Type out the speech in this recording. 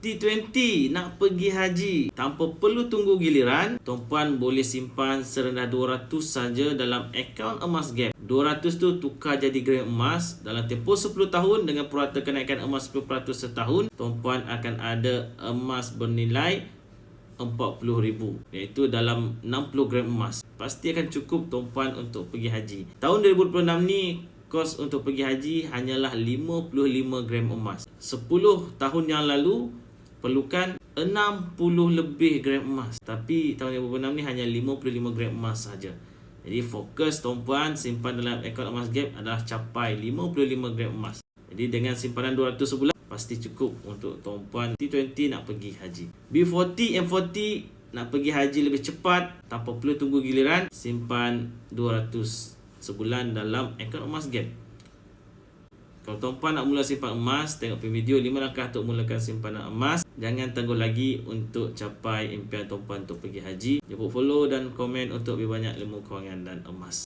T20 nak pergi haji tanpa perlu tunggu giliran, tuan-puan boleh simpan serendah 200 saja dalam akaun emas Gap. 200 tu tukar jadi gram emas dalam tempoh 10 tahun dengan purata kenaikan emas 10% setahun. Tuan-puan akan ada emas bernilai 40,000, iaitu dalam 60 gram emas. Pasti akan cukup tuan-puan untuk pergi haji. Tahun 2026 ni kos untuk pergi haji hanyalah 55 gram emas. 10 tahun yang lalu perlukan 60 lebih gram emas, tapi tahun 2026 ni hanya 55 gram emas saja. Jadi fokus tuan-puan simpan dalam akaun emas Gap adalah capai 55 gram emas. Jadi dengan simpanan 200 sebulan pasti cukup untuk tuan-puan T20 nak pergi haji. B40 M40 nak pergi haji lebih cepat tanpa perlu tunggu giliran, simpan 200 sebulan dalam akaun emas Gap. Kalau tuan-puan nak mula simpan emas, tengok video 5 langkah untuk mulakan simpanan emas. Jangan tunggu lagi untuk capai impian tuan-puan untuk pergi haji. Jangan follow dan komen untuk lebih banyak ilmu kewangan dan emas.